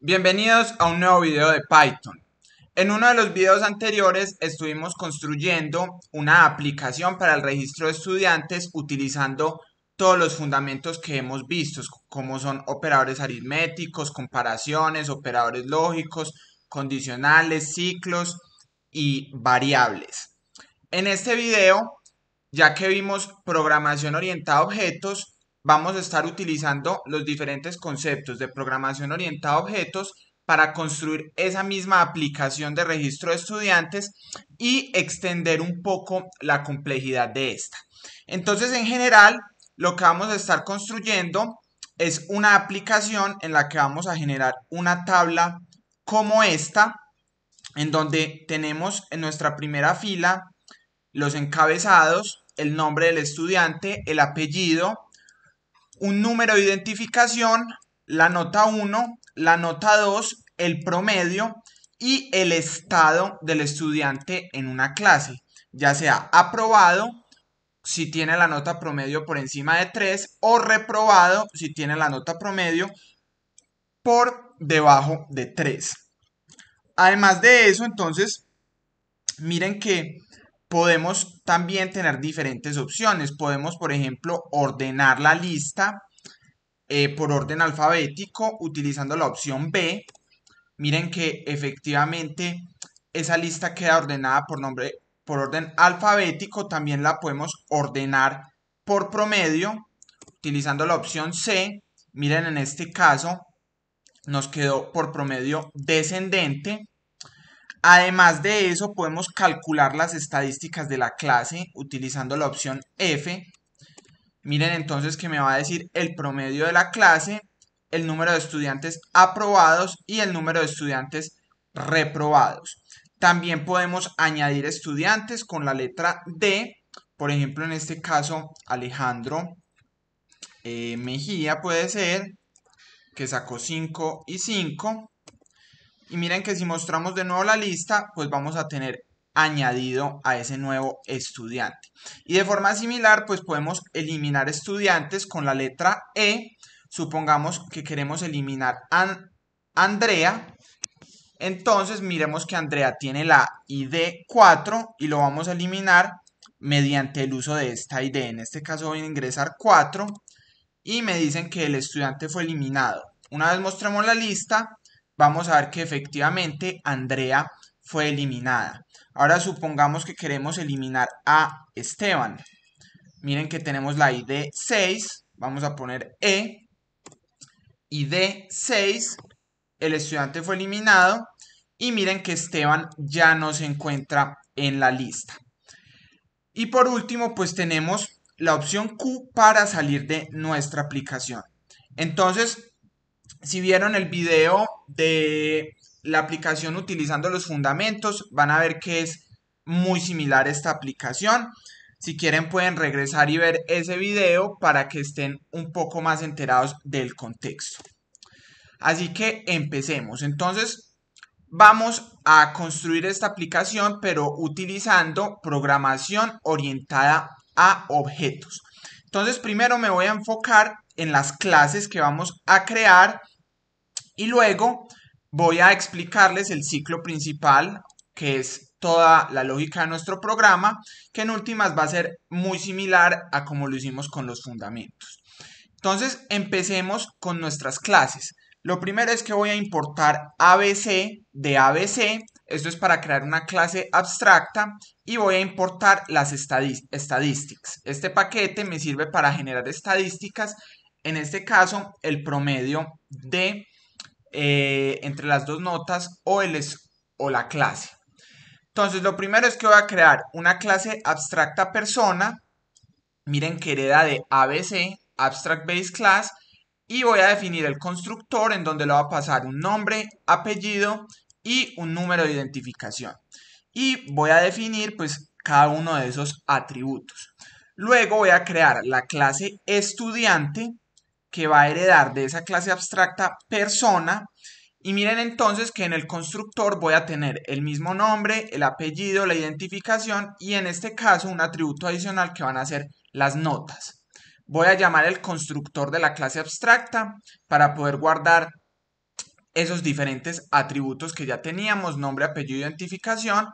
Bienvenidos a un nuevo video de Python. En uno de los videos anteriores estuvimos construyendo una aplicación para el registro de estudiantes utilizando todos los fundamentos que hemos visto, como son operadores aritméticos, comparaciones, operadores lógicos, condicionales, ciclos y variables. En este video, ya que vimos programación orientada a objetos, vamos a estar utilizando los diferentes conceptos de programación orientada a objetos para construir esa misma aplicación de registro de estudiantes y extender un poco la complejidad de esta. Entonces, en general, lo que vamos a estar construyendo es una aplicación en la que vamos a generar una tabla como esta, en donde tenemos en nuestra primera fila los encabezados, el nombre del estudiante, el apellido, un número de identificación, la nota 1, la nota 2, el promedio y el estado del estudiante en una clase, ya sea aprobado si tiene la nota promedio por encima de 3 o reprobado si tiene la nota promedio por debajo de 3. Además de eso, entonces, miren que podemos también tener diferentes opciones. Podemos, por ejemplo, ordenar la lista por orden alfabético utilizando la opción B. Miren que efectivamente esa lista queda ordenada por nombre, por orden alfabético. También la podemos ordenar por promedio utilizando la opción C. Miren, en este caso nos quedó por promedio descendente. Además de eso, podemos calcular las estadísticas de la clase utilizando la opción F. Miren entonces que me va a decir el promedio de la clase, el número de estudiantes aprobados y el número de estudiantes reprobados. También podemos añadir estudiantes con la letra D. Por ejemplo, en este caso, Alejandro Mejía puede ser, que sacó 5 y 5. Y miren que si mostramos de nuevo la lista, pues vamos a tener añadido a ese nuevo estudiante. Y de forma similar, pues podemos eliminar estudiantes con la letra E. Supongamos que queremos eliminar a Andrea. Entonces miremos que Andrea tiene la ID 4 y lo vamos a eliminar mediante el uso de esta ID. En este caso voy a ingresar 4 y me dicen que el estudiante fue eliminado. Una vez mostremos la lista, vamos a ver que efectivamente Andrea fue eliminada. Ahora supongamos que queremos eliminar a Esteban. Miren que tenemos la ID 6, vamos a poner E, ID 6, el estudiante fue eliminado y miren que Esteban ya no se encuentra en la lista. Y por último, pues tenemos la opción Q para salir de nuestra aplicación. Entonces, si vieron el video de la aplicación utilizando los fundamentos, van a ver que es muy similar a esta aplicación. Si quieren pueden regresar y ver ese video para que estén un poco más enterados del contexto. Así que empecemos. Entonces, vamos a construir esta aplicación, pero utilizando programación orientada a objetos. Entonces, primero me voy a enfocar en las clases que vamos a crear y luego voy a explicarles el ciclo principal, que es toda la lógica de nuestro programa, que en últimas va a ser muy similar a como lo hicimos con los fundamentos. Entonces, empecemos con nuestras clases. Lo primero es que voy a importar ABC de ABC. Esto es para crear una clase abstracta y voy a importar las statistics. Este paquete me sirve para generar estadísticas. En este caso, el promedio de entre las dos notas o la clase. Entonces, lo primero es que voy a crear una clase abstracta persona. Miren que hereda de ABC, Abstract Base Class, y voy a definir el constructor en donde le voy a pasar un nombre, apellido y un número de identificación. Y voy a definir pues cada uno de esos atributos. Luego voy a crear la clase estudiante que va a heredar de esa clase abstracta persona. Y miren entonces que en el constructor voy a tener el mismo nombre, el apellido, la identificación y en este caso un atributo adicional que van a ser las notas. Voy a llamar el constructor de la clase abstracta para poder guardar esos diferentes atributos que ya teníamos, nombre, apellido, identificación,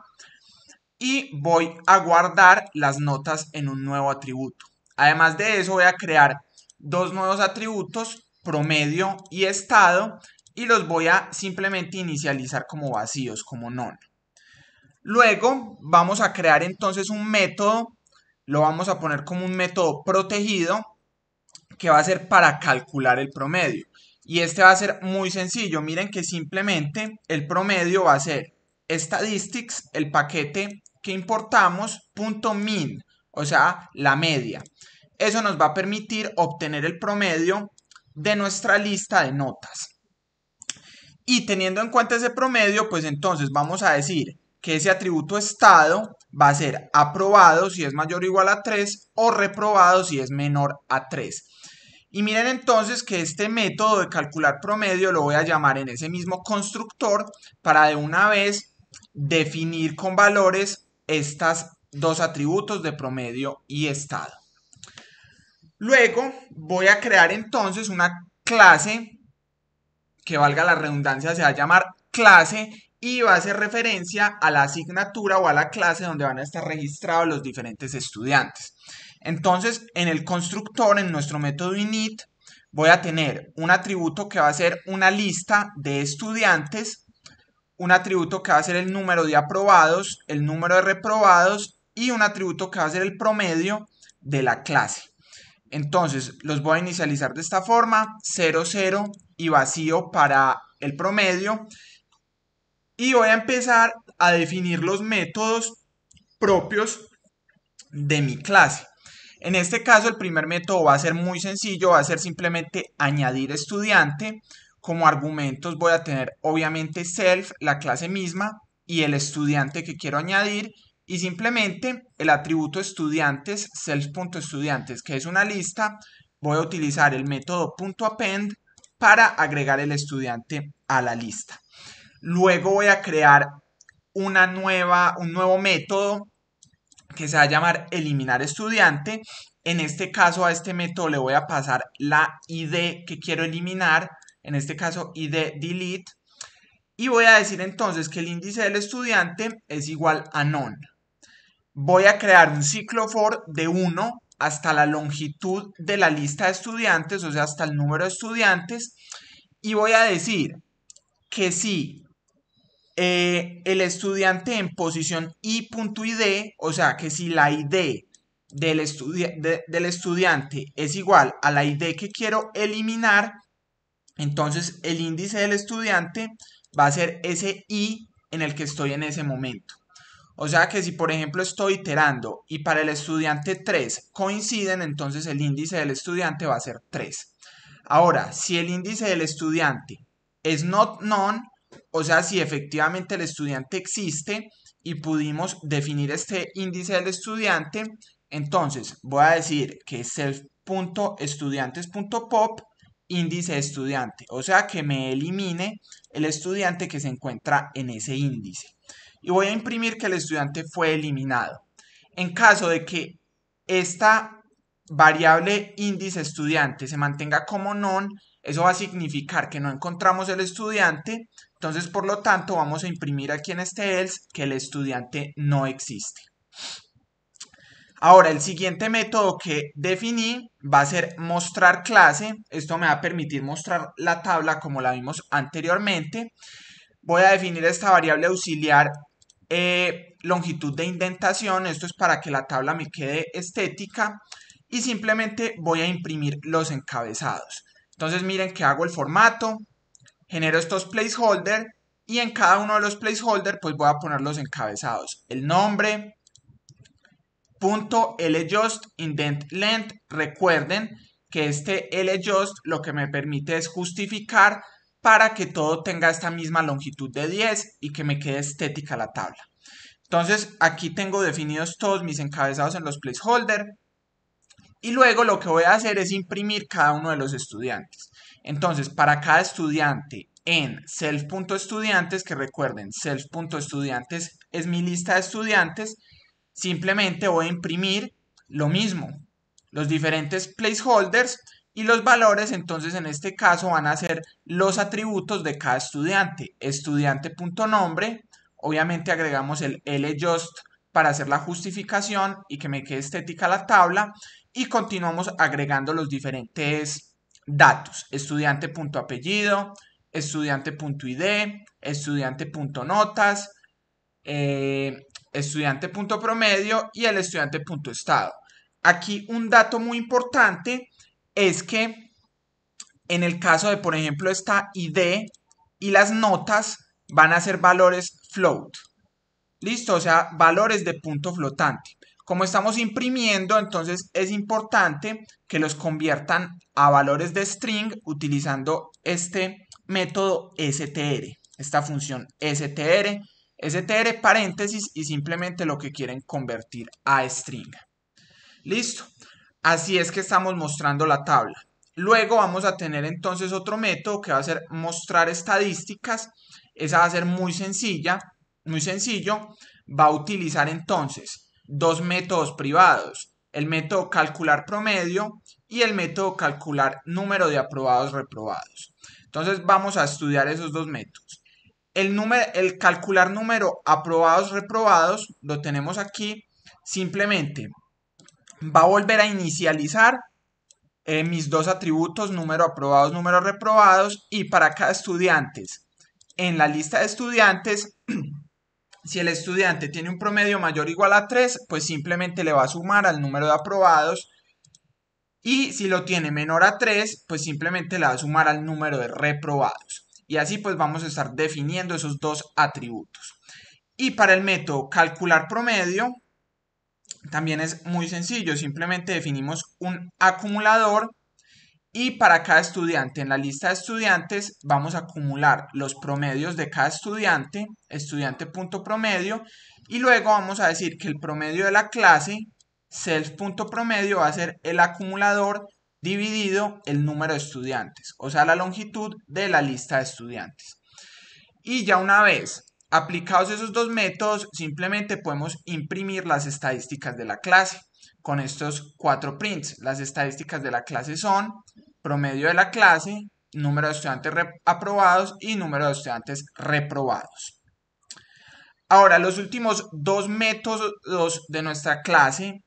y voy a guardar las notas en un nuevo atributo. Además de eso voy a crear dos nuevos atributos, promedio y estado, y los voy a simplemente inicializar como vacíos, como none. Luego vamos a crear entonces un método, lo vamos a poner como un método protegido, que va a ser para calcular el promedio. Y este va a ser muy sencillo. Miren que simplemente el promedio va a ser statistics, el paquete que importamos, .min, o sea, la media. Eso nos va a permitir obtener el promedio de nuestra lista de notas. Y teniendo en cuenta ese promedio, pues entonces vamos a decir que ese atributo estado va a ser aprobado si es mayor o igual a 3 o reprobado si es menor a 3. Y miren entonces que este método de calcular promedio lo voy a llamar en ese mismo constructor para de una vez definir con valores estas dos atributos de promedio y estado. Luego voy a crear entonces una clase que, valga la redundancia, se va a llamar clase y va a hacer referencia a la asignatura o a la clase donde van a estar registrados los diferentes estudiantes. Entonces, en el constructor, en nuestro método init, voy a tener un atributo que va a ser una lista de estudiantes, un atributo que va a ser el número de aprobados, el número de reprobados y un atributo que va a ser el promedio de la clase. Entonces los voy a inicializar de esta forma, 0, 0 y vacío para el promedio. Y voy a empezar a definir los métodos propios de mi clase. En este caso el primer método va a ser muy sencillo, va a ser simplemente añadir estudiante. Como argumentos voy a tener obviamente self, la clase misma, y el estudiante que quiero añadir, y simplemente el atributo estudiantes, self.estudiantes, que es una lista, voy a utilizar el método .append para agregar el estudiante a la lista. Luego voy a crear un nuevo método que se va a llamar eliminar estudiante. En este caso a este método le voy a pasar la ID que quiero eliminar, en este caso ID delete, y voy a decir entonces que el índice del estudiante es igual a none. Voy a crear un ciclo for de 1 hasta la longitud de la lista de estudiantes, o sea, hasta el número de estudiantes, y voy a decir que si el estudiante en posición i.id, o sea que si la id del estudiante es igual a la id que quiero eliminar, entonces el índice del estudiante va a ser ese i en el que estoy en ese momento. O sea que si por ejemplo estoy iterando y para el estudiante 3 coinciden, entonces el índice del estudiante va a ser 3. Ahora, si el índice del estudiante es not none, o sea, si efectivamente el estudiante existe y pudimos definir este índice del estudiante, entonces voy a decir que self.estudiantes.pop índice estudiante, o sea que me elimine el estudiante que se encuentra en ese índice. Y voy a imprimir que el estudiante fue eliminado. En caso de que esta variable índice estudiante se mantenga como none, eso va a significar que no encontramos el estudiante, entonces por lo tanto vamos a imprimir aquí en este else que el estudiante no existe. Ahora el siguiente método que definí va a ser mostrar clase. Esto me va a permitir mostrar la tabla como la vimos anteriormente. Voy a definir esta variable auxiliar longitud de indentación. Esto es para que la tabla me quede estética. Y simplemente voy a imprimir los encabezados. Entonces miren que hago el formato, genero estos placeholders y en cada uno de los placeholders pues voy a poner los encabezados. El nombre, punto ljust indent length. Recuerden que este ljust lo que me permite es justificar para que todo tenga esta misma longitud de 10 y que me quede estética la tabla. Entonces aquí tengo definidos todos mis encabezados en los placeholders. Y luego lo que voy a hacer es imprimir cada uno de los estudiantes. Entonces, para cada estudiante en self.estudiantes, que recuerden, self.estudiantes es mi lista de estudiantes, simplemente voy a imprimir lo mismo, los diferentes placeholders, Y los valores entonces en este caso van a ser los atributos de cada estudiante. Estudiante.nombre, obviamente agregamos el ljust para hacer la justificación y que me quede estética la tabla, y continuamos agregando los diferentes datos. Estudiante.apellido, estudiante.id, estudiante.notas, estudiante.promedio y el estudiante.estado. Aquí un dato muy importante es que en el caso de, por ejemplo, esta ID y las notas van a ser valores float. ¿Listo? O sea, valores de punto flotante. Como estamos imprimiendo, entonces es importante que los conviertan a valores de string utilizando este método str, esta función str paréntesis y simplemente lo que quieren convertir a string. Listo. Así es que estamos mostrando la tabla. Luego vamos a tener entonces otro método que va a ser mostrar estadísticas. Esa va a ser muy sencilla, muy sencillo. Va a utilizar entonces dos métodos privados. El método calcular promedio y el método calcular número de aprobados reprobados. Entonces vamos a estudiar esos dos métodos. El calcular número aprobados reprobados lo tenemos aquí. Simplemente va a volver a inicializar mis dos atributos, número aprobados, número reprobados, y para cada estudiante, en la lista de estudiantes, si el estudiante tiene un promedio mayor o igual a 3, pues simplemente le va a sumar al número de aprobados, y si lo tiene menor a 3, pues simplemente le va a sumar al número de reprobados. Y así pues vamos a estar definiendo esos dos atributos. Y para el método calcular promedio, también es muy sencillo, simplemente definimos un acumulador y para cada estudiante en la lista de estudiantes vamos a acumular los promedios de cada estudiante, estudiante.promedio, y luego vamos a decir que el promedio de la clase, self.promedio, va a ser el acumulador dividido el número de estudiantes, o sea, la longitud de la lista de estudiantes. Y ya una vez aplicados esos dos métodos, simplemente podemos imprimir las estadísticas de la clase con estos 4 prints. Las estadísticas de la clase son promedio de la clase, número de estudiantes aprobados y número de estudiantes reprobados. Ahora, los últimos dos métodos de nuestra clase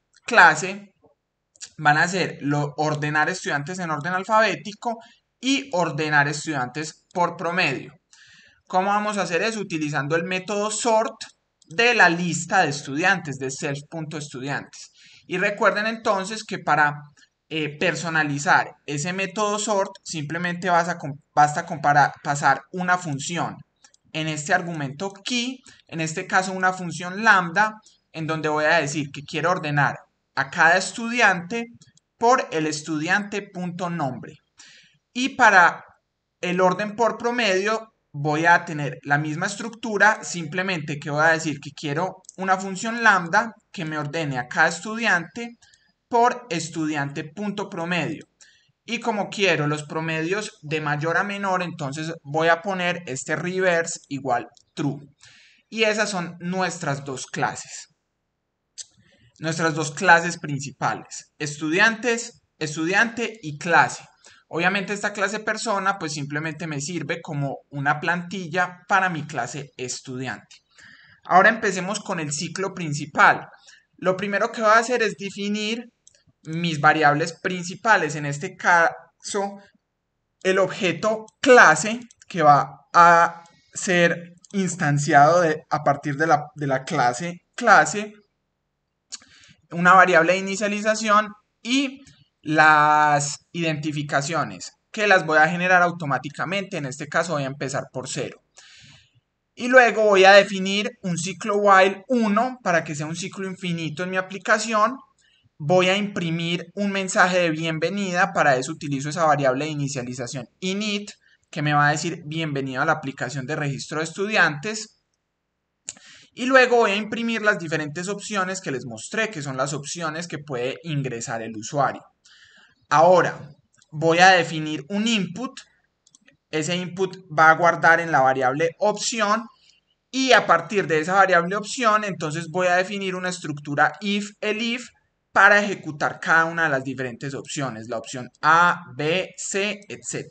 van a ser ordenar estudiantes en orden alfabético y ordenar estudiantes por promedio. ¿Cómo vamos a hacer eso? Utilizando el método sort de la lista de estudiantes, de self.estudiantes. Y recuerden entonces que para personalizar ese método sort, simplemente basta pasar una función en este argumento key, en este caso una función lambda, en donde voy a decir que quiero ordenar a cada estudiante por el estudiante.nombre. Y para el orden por promedio voy a tener la misma estructura, simplemente que voy a decir que quiero una función lambda que me ordene a cada estudiante por estudiante.promedio. Y como quiero los promedios de mayor a menor, entonces voy a poner este reverse igual true. Y esas son nuestras dos clases. Nuestras dos clases principales. Estudiantes, estudiante y clase. Obviamente esta clase persona pues simplemente me sirve como una plantilla para mi clase estudiante. Ahora empecemos con el ciclo principal. Lo primero que voy a hacer es definir mis variables principales. En este caso, el objeto clase que va a ser instanciado a partir de la clase, una variable de inicialización y las identificaciones que las voy a generar automáticamente. En este caso voy a empezar por 0. Y luego voy a definir un ciclo while 1 para que sea un ciclo infinito en mi aplicación. Voy a imprimir un mensaje de bienvenida, para eso utilizo esa variable de inicialización init, que me va a decir bienvenido a la aplicación de registro de estudiantes. Y luego voy a imprimir las diferentes opciones que les mostré, que son las opciones que puede ingresar el usuario. Ahora voy a definir un input. Ese input va a guardar en la variable opción. Y a partir de esa variable opción, entonces voy a definir una estructura if, elif, para ejecutar cada una de las diferentes opciones, la opción A, B, C, etc.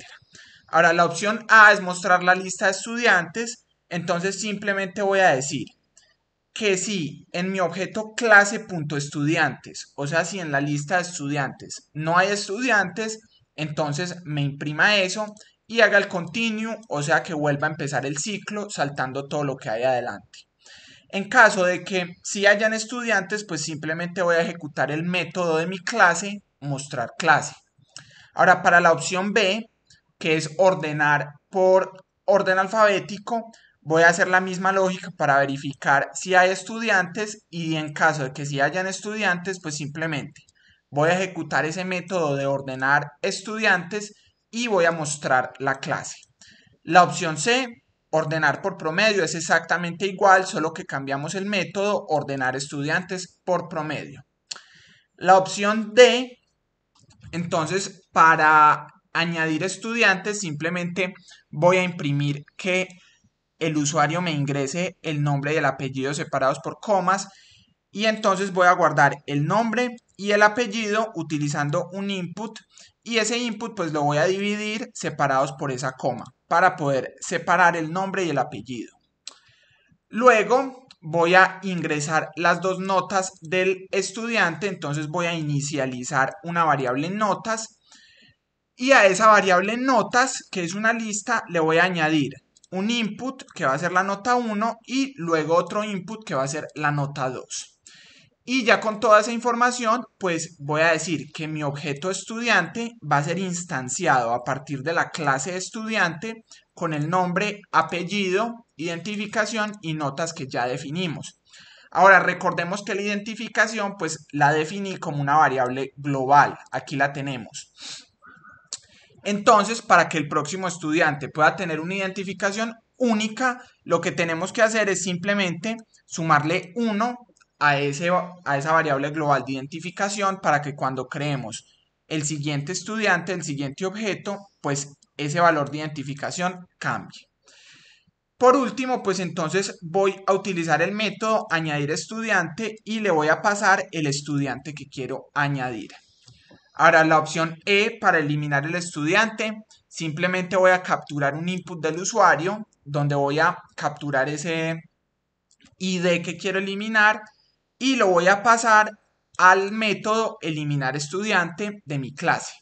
Ahora, la opción A es mostrar la lista de estudiantes, entonces simplemente voy a decir que si en mi objeto clase.estudiantes, o sea, si en la lista de estudiantes no hay estudiantes, entonces me imprima eso y haga el continue, o sea, que vuelva a empezar el ciclo saltando todo lo que hay adelante. En caso de que si hayan estudiantes, pues simplemente voy a ejecutar el método de mi clase, mostrar clase. Ahora, para la opción B, que es ordenar por orden alfabético, voy a hacer la misma lógica para verificar si hay estudiantes y en caso de que si hayan estudiantes, pues simplemente voy a ejecutar ese método de ordenar estudiantes y voy a mostrar la clase. La opción C, ordenar por promedio, es exactamente igual, solo que cambiamos el método ordenar estudiantes por promedio. La opción D, entonces, para añadir estudiantes, simplemente voy a imprimir que el usuario me ingrese el nombre y el apellido separados por comas y entonces voy a guardar el nombre y el apellido utilizando un input y ese input pues lo voy a dividir separados por esa coma para poder separar el nombre y el apellido. Luego voy a ingresar las dos notas del estudiante, entonces voy a inicializar una variable notas y a esa variable notas, que es una lista, le voy a añadir un input que va a ser la nota 1 y luego otro input que va a ser la nota 2. Y ya con toda esa información, pues voy a decir que mi objeto estudiante va a ser instanciado a partir de la clase de estudiante con el nombre, apellido, identificación y notas que ya definimos. Ahora recordemos que la identificación pues la definí como una variable global. Aquí la tenemos. Entonces, para que el próximo estudiante pueda tener una identificación única, lo que tenemos que hacer es simplemente sumarle 1 a esa variable global de identificación para que cuando creemos el siguiente estudiante, el siguiente objeto, pues ese valor de identificación cambie. Por último, pues entonces voy a utilizar el método añadir estudiante y le voy a pasar el estudiante que quiero añadir. Ahora la opción E para eliminar el estudiante, simplemente voy a capturar un input del usuario donde voy a capturar ese ID que quiero eliminar y lo voy a pasar al método eliminar estudiante de mi clase.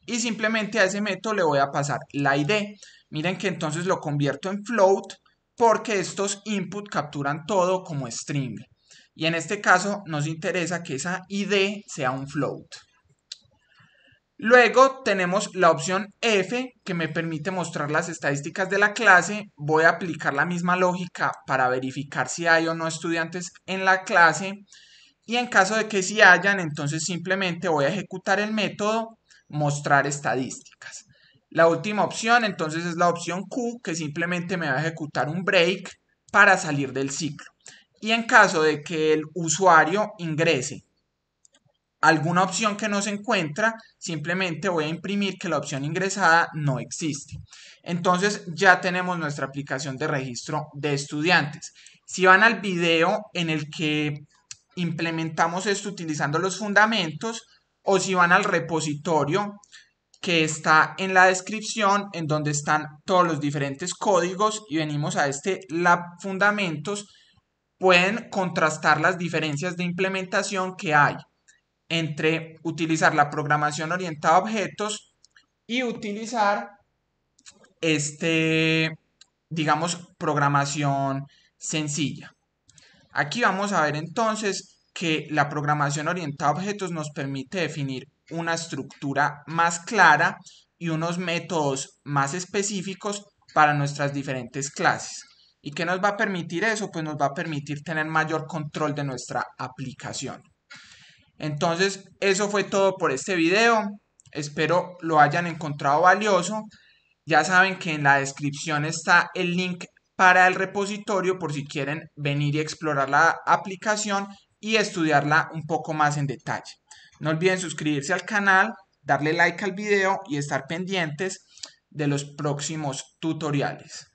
Y simplemente a ese método le voy a pasar la ID. Miren que entonces lo convierto en float porque estos input capturan todo como string. Y en este caso nos interesa que esa ID sea un float. Luego tenemos la opción F que me permite mostrar las estadísticas de la clase. Voy a aplicar la misma lógica para verificar si hay o no estudiantes en la clase. Y en caso de que sí hayan, entonces simplemente voy a ejecutar el método mostrar estadísticas. La última opción entonces es la opción Q que simplemente me va a ejecutar un break para salir del ciclo. Y en caso de que el usuario ingrese alguna opción que no se encuentra, simplemente voy a imprimir que la opción ingresada no existe. Entonces ya tenemos nuestra aplicación de registro de estudiantes. Si van al video en el que implementamos esto utilizando los fundamentos o si van al repositorio que está en la descripción en donde están todos los diferentes códigos y venimos a este lab fundamentos, pueden contrastar las diferencias de implementación que hay entre utilizar la programación orientada a objetos y utilizar digamos, programación sencilla. Aquí vamos a ver entonces que la programación orientada a objetos nos permite definir una estructura más clara y unos métodos más específicos para nuestras diferentes clases. ¿Y qué nos va a permitir eso? Pues nos va a permitir tener mayor control de nuestra aplicación. Entonces, eso fue todo por este video. Espero lo hayan encontrado valioso. Ya saben que en la descripción está el link para el repositorio por si quieren venir y explorar la aplicación y estudiarla un poco más en detalle. No olviden suscribirse al canal, darle like al video y estar pendientes de los próximos tutoriales.